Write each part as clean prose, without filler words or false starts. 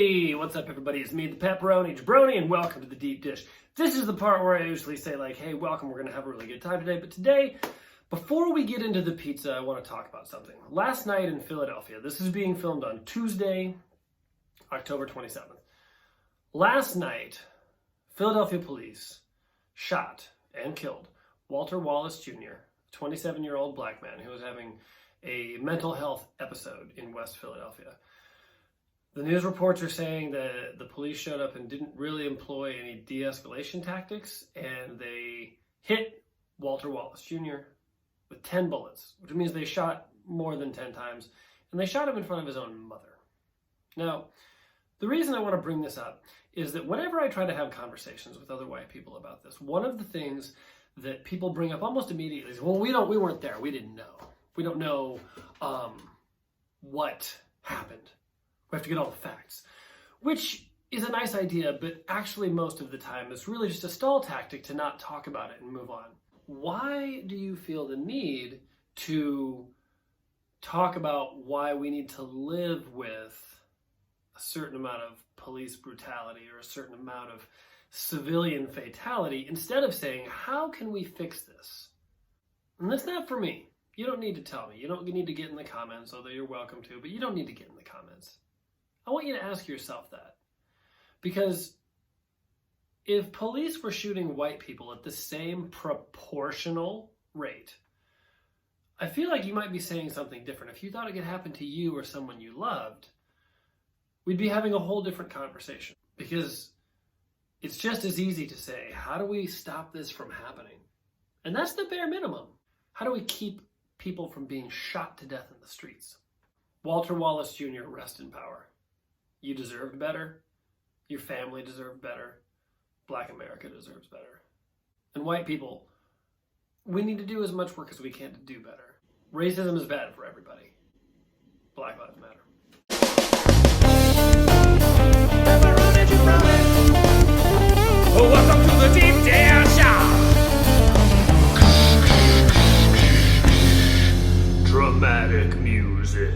Hey, what's up everybody? It's me, the pepperoni jabroni, and welcome to the deep dish. This is the part where I usually say like, hey, welcome, we're gonna have a really good time today. But today, before we get into the pizza, I want to talk about something. Last night in Philadelphia, this is being filmed on Tuesday, October 27th. Last night, Philadelphia police shot and killed Walter Wallace Jr., a 27-year-old black man who was having a mental health episode in West Philadelphia. The news reports are saying that the police showed up and didn't really employ any de-escalation tactics, and they hit Walter Wallace Jr. with 10 bullets, which means they shot more than 10 times, and they shot him in front of his own mother. Now, the reason I want to bring this up is that whenever I try to have conversations with other white people about this, one of the things that people bring up almost immediately is, well, we weren't there, we didn't know. We don't know what happened. We have to get all the facts, which is a nice idea, but actually most of the time it's really just a stall tactic to not talk about it and move on. Why do you feel the need to talk about why we need to live with a certain amount of police brutality or a certain amount of civilian fatality instead of saying, how can we fix this? And that's not for me. You don't need to tell me. You don't need to get in the comments, although you're welcome to, but you don't need to get in the comments. I want you to ask yourself that. Because if police were shooting white people at the same proportional rate, I feel like you might be saying something different. If you thought it could happen to you or someone you loved, we'd be having a whole different conversation. Because it's just as easy to say, how do we stop this from happening? And that's the bare minimum. How do we keep people from being shot to death in the streets? Walter Wallace Jr., rest in power. You deserved better. Your family deserved better. Black America deserves better. And white people, we need to do as much work as we can to do better. Racism is bad for everybody. Black Lives Matter. Welcome to the Deep Dish Show. Dramatic music.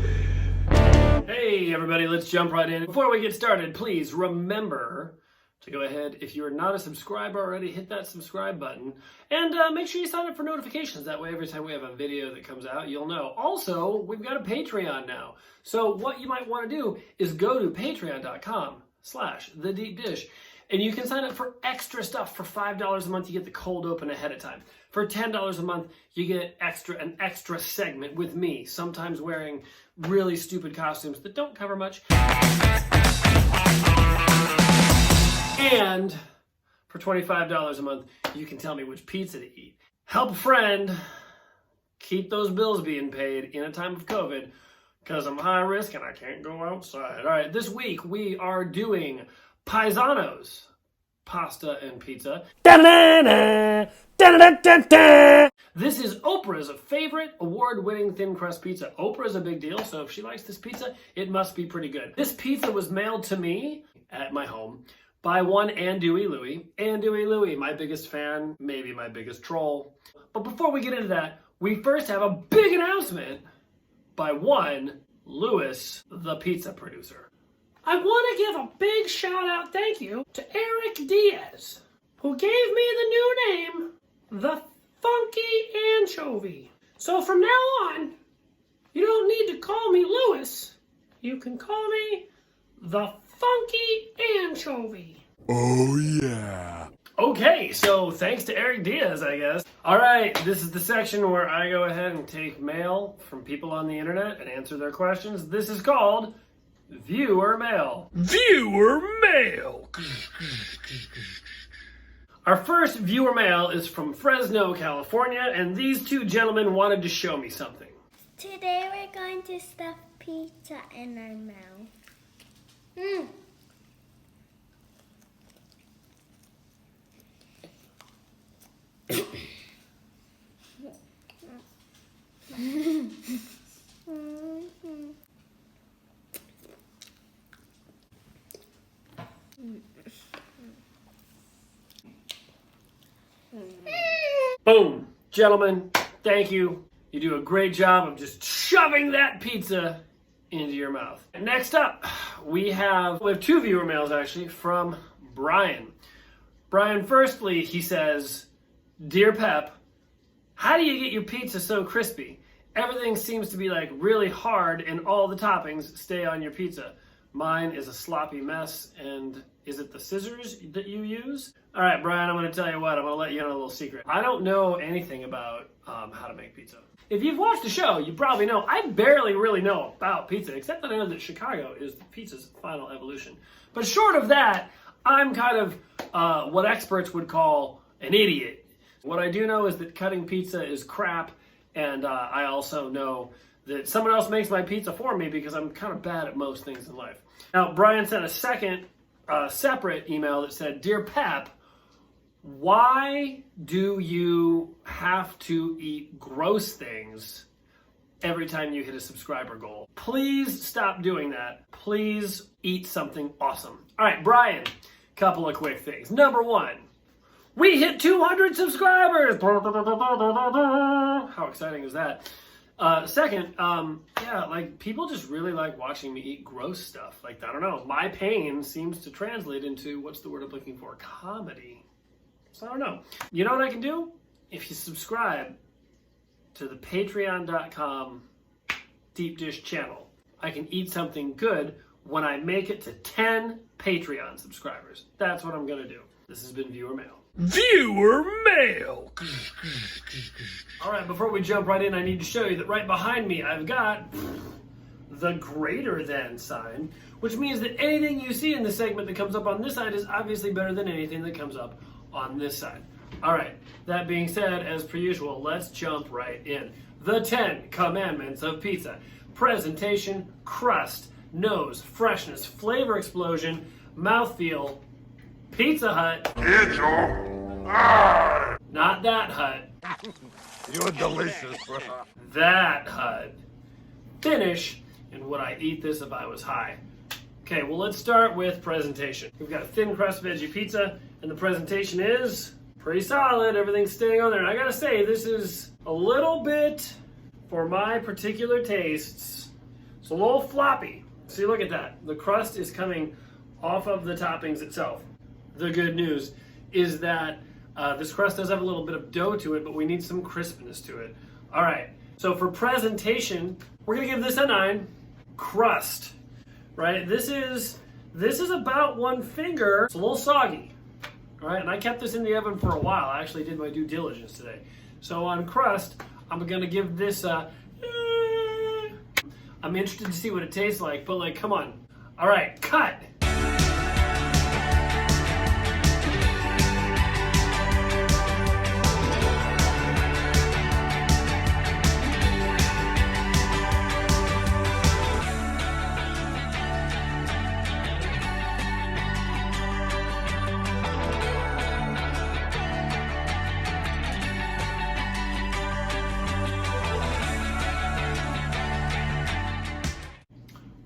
Hey everybody, let's jump right in. Before we get started, please remember to go ahead, if you're not a subscriber already, hit that subscribe button and make sure you sign up for notifications. That way every time we have a video that comes out, you'll know. Also, we've got a Patreon now. So what you might want to do is go to patreon.com/thedeepdish and you can sign up for extra stuff. For $5 a month, you get the cold open ahead of time. For $10 a month, you get an extra segment with me, sometimes wearing really stupid costumes that don't cover much. And for $25 a month, you can tell me which pizza to eat. Help a friend keep those bills being paid in a time of COVID, because I'm high risk and I can't go outside. All right, this week we are doing Pizano's pasta and pizza. Da-da-da-da, da-da-da-da-da. This is Oprah's favorite award-winning thin crust pizza. Oprah's a big deal, so if she likes this pizza, it must be pretty good. This pizza was mailed to me at my home by one Andouille Louie. Andouille Louie, my biggest fan, maybe my biggest troll. But before we get into that, we first have a big announcement by one Louis, the pizza producer. I want to give a big shout out thank you to Eric Diaz, who gave me the new name, the Funky Anchovy. So from now on, you don't need to call me Louis. You can call me the Funky Anchovy. Oh yeah. Okay, so thanks to Eric Diaz, I guess. All right, this is the section where I go ahead and take mail from people on the internet and answer their questions. This is called Viewer Mail. Viewer mail. Our first viewer mail is from Fresno, California, and these two gentlemen wanted to show me something. Today we're going to stuff pizza in our mouth. Boom. Gentlemen, thank you. You do a great job of just shoving that pizza into your mouth. Next up, we have two viewer mails actually from Brian. Brian, firstly, he says, "Dear Pep, how do you get your pizza so crispy? Everything seems to be like really hard and all the toppings stay on your pizza. Mine is a sloppy mess, and is it the scissors that you use?" All right, Brian, I'm going to tell you what. I'm going to let you in on a little secret. I don't know anything about how to make pizza. If you've watched the show, you probably know I barely really know about pizza, except that I know that Chicago is pizza's final evolution. But short of that, I'm kind of what experts would call an idiot. What I do know is that cutting pizza is crap, and I also know that someone else makes my pizza for me because I'm kind of bad at most things in life. Now, Brian sent a second separate email that said, "Dear Pep, why do you have to eat gross things every time you hit a subscriber goal? Please stop doing that. Please eat something awesome." All right, Brian, couple of quick things. Number one, we hit 200 subscribers. How exciting is that? Second, yeah, like people just really like watching me eat gross stuff. Like, I don't know, my pain seems to translate into, what's the word I'm looking for? Comedy. So I don't know. You know what I can do? If you subscribe to the patreon.com deep dish channel, I can eat something good when I make it to 10 Patreon subscribers. That's what I'm gonna do. This has been Viewer Mail. Viewer mail. All right, before we jump right in, I need to show you that right behind me, I've got the greater than sign, which means that anything you see in this segment that comes up on this side is obviously better than anything that comes up on this side. All right, that being said, as per usual, let's jump right in. The 10 commandments of pizza: presentation, crust, nose, freshness, flavor explosion, mouthfeel. Pizza Hut. Not that Hut. You're delicious. That Hut. Finish, and would I eat this if I was high? Okay, well, let's start with presentation. We've got a thin crust veggie pizza, and the presentation is pretty solid. Everything's staying on there. And I gotta say, this is a little bit, for my particular tastes, it's a little floppy. See, look at that. The crust is coming off of the toppings itself. The good news is that this crust does have a little bit of dough to it, but we need some crispness to it. All right, so for presentation, we're gonna give this a 9. Crust, right? This is about 1 finger. It's a little soggy, all right? And I kept this in the oven for a while. I actually did my due diligence today. So on crust, I'm gonna give this a, I'm interested to see what it tastes like, but like, come on. All right, cut.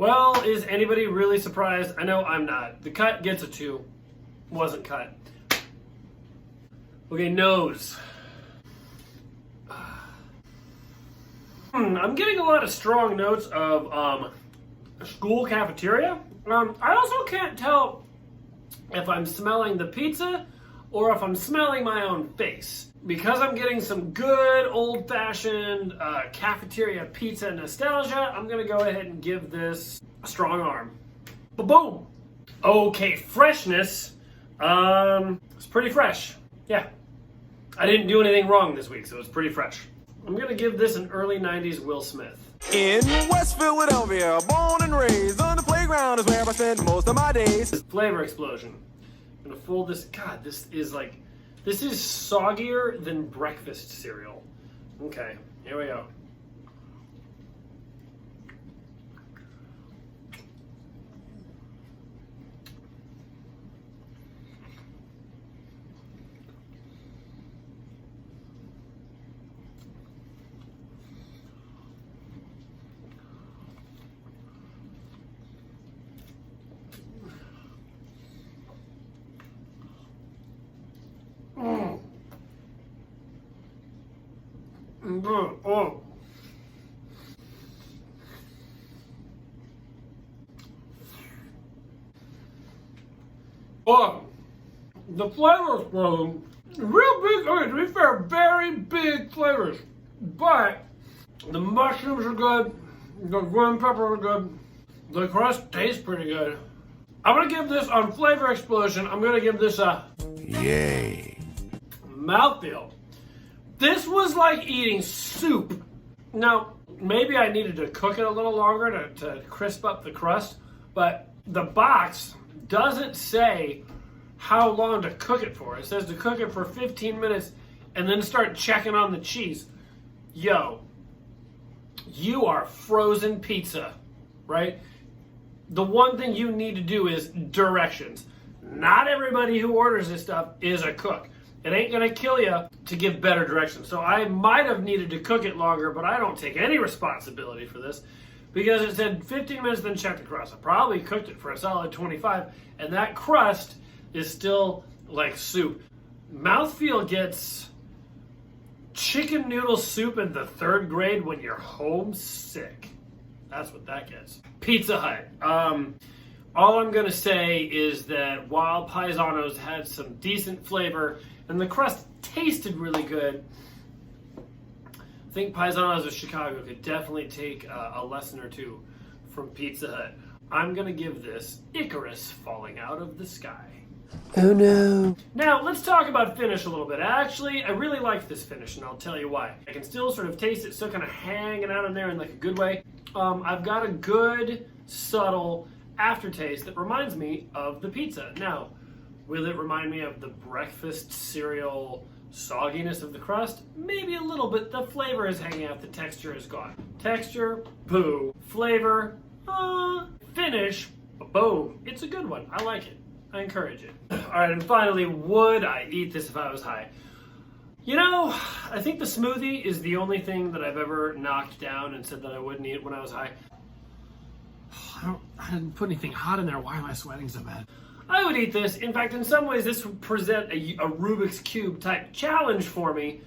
Well, is anybody really surprised? I know I'm not. The cut gets a 2. Wasn't cut. Okay, nose. I'm getting a lot of strong notes of school cafeteria. I also can't tell if I'm smelling the pizza or if I'm smelling my own face. Because I'm getting some good old-fashioned cafeteria pizza nostalgia, I'm gonna go ahead and give this a strong arm. Ba-boom! Okay, freshness. It's pretty fresh. Yeah. I didn't do anything wrong this week, so it's pretty fresh. I'm gonna give this an early 90s Will Smith. In West Philadelphia, born and raised on the playground is where I spend most of my days. Flavor explosion. I'm gonna fold this. God, this is soggier than breakfast cereal. Okay, here we go. Oh. The flavors were real big. Okay, to be fair, very big flavors. But the mushrooms are good. The green pepper are good. The crust tastes pretty good. I'm gonna give this on flavor explosion. I'm gonna give this a Yay. mouthfeel. This was like eating soup. Now, maybe I needed to cook it a little longer to crisp up the crust, but the box doesn't say how long to cook it for. It says to cook it for 15 minutes and then start checking on the cheese. Yo, you are frozen pizza, right? The one thing you need to do is directions. Not everybody who orders this stuff is a cook. It ain't gonna kill you to give better directions. So I might have needed to cook it longer, but I don't take any responsibility for this because it said 15 minutes, then check the crust. I probably cooked it for a solid 25, and that crust is still like soup. Mouthfeel gets chicken noodle soup in the 3rd grade when you're homesick. That's what that gets. Pizza Hut. All I'm gonna say is that while Pizano's had some decent flavor and the crust tasted really good, I think Pizano's of Chicago could definitely take a lesson or two from Pizza Hut. I'm gonna give this Icarus falling out of the sky. Oh no. Now, let's talk about finish a little bit. Actually, I really like this finish, and I'll tell you why. I can still sort of taste it, still kind of hanging out in there in like a good way. I've got a good, subtle aftertaste that reminds me of the pizza. Now, will it remind me of the breakfast cereal sogginess of the crust? Maybe a little bit. The flavor is hanging out, the texture is gone. Texture, boo. Flavor, finish, boom. It's a good one. I like it. I encourage it. All right, and finally, would I eat this if I was high? You know, I think the smoothie is the only thing that I've ever knocked down and said that I wouldn't eat when I was high. I didn't put anything hot in there. Why am I sweating so bad? I would eat this. In fact, in some ways, this would present a Rubik's Cube type challenge for me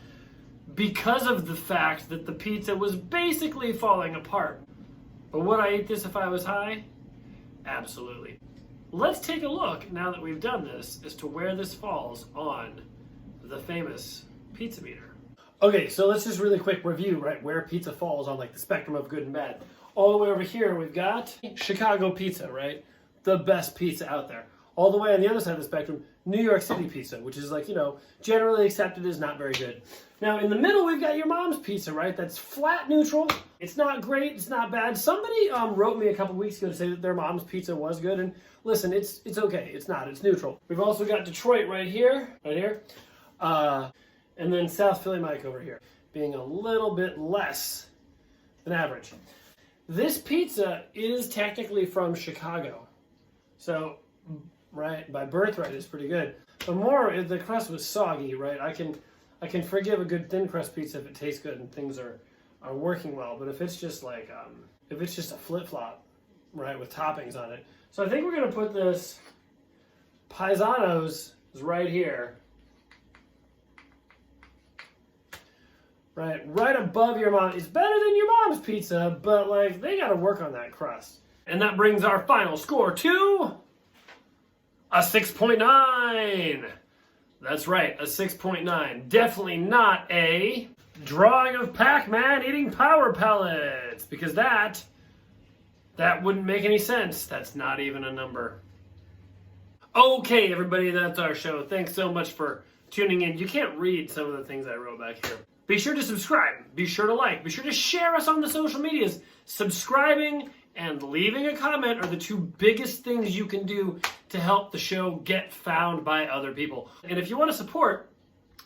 because of the fact that the pizza was basically falling apart. But would I eat this if I was high? Absolutely. Let's take a look, now that we've done this, as to where this falls on the famous pizza meter. Okay, so let's just really quick review, right, where pizza falls on like the spectrum of good and bad. All the way over here, we've got Chicago pizza, right? The best pizza out there. All the way on the other side of the spectrum, New York City pizza, which is like, you know, generally accepted as not very good. Now, in the middle, we've got your mom's pizza, right? That's flat neutral. It's not great. It's not bad. Somebody wrote me a couple weeks ago to say that their mom's pizza was good. And listen, it's okay. It's not. It's neutral. We've also got Detroit right here. And then South Philly Mike over here, being a little bit less than average. This pizza is technically from Chicago. So, right, by birthright, it's pretty good. But more, if the crust was soggy, right? I can forgive a good thin crust pizza if it tastes good and things are working well. But if it's just like, if it's just a flip-flop, right, with toppings on it. So I think we're gonna put this Pizano's is right here. Right above your mom. It's better than your mom's pizza, but like they gotta work on that crust. And that brings our final score to a 6.9. That's right, a 6.9. Definitely not a drawing of Pac-Man eating power pellets, because that wouldn't make any sense. That's not even a number. Okay, everybody, that's our show. Thanks so much for tuning in. You can't read some of the things I wrote back here. Be sure to subscribe. Be sure to like. Be sure to share us on the social medias. Subscribing and leaving a comment are the two biggest things you can do to help the show get found by other people. And if you want to support,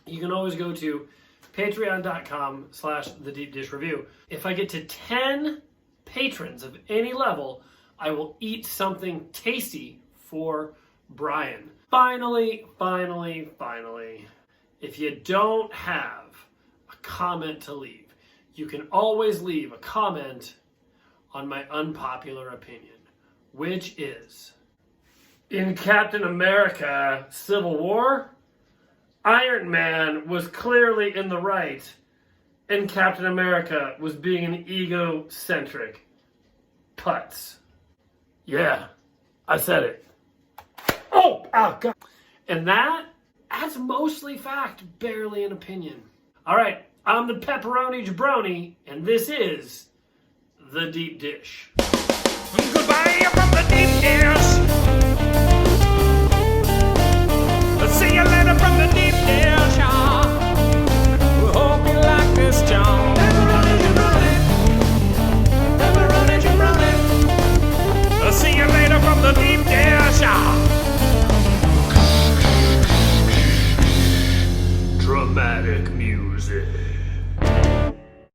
you can always go to patreon.com/thedeepdishreview. If I get to 10 patrons of any level, I will eat something tasty for Brian. Finally, if you don't have a comment to leave, you can always leave a comment on my unpopular opinion, which is, in Captain America Civil War, Iron Man was clearly in the right, and Captain America was being an egocentric putz. Yeah, I said it. Oh, God. And that's mostly fact, barely an opinion. All right, I'm the pepperoni jabroni, and this is the deep dish. Goodbye from the deep dish. See you later from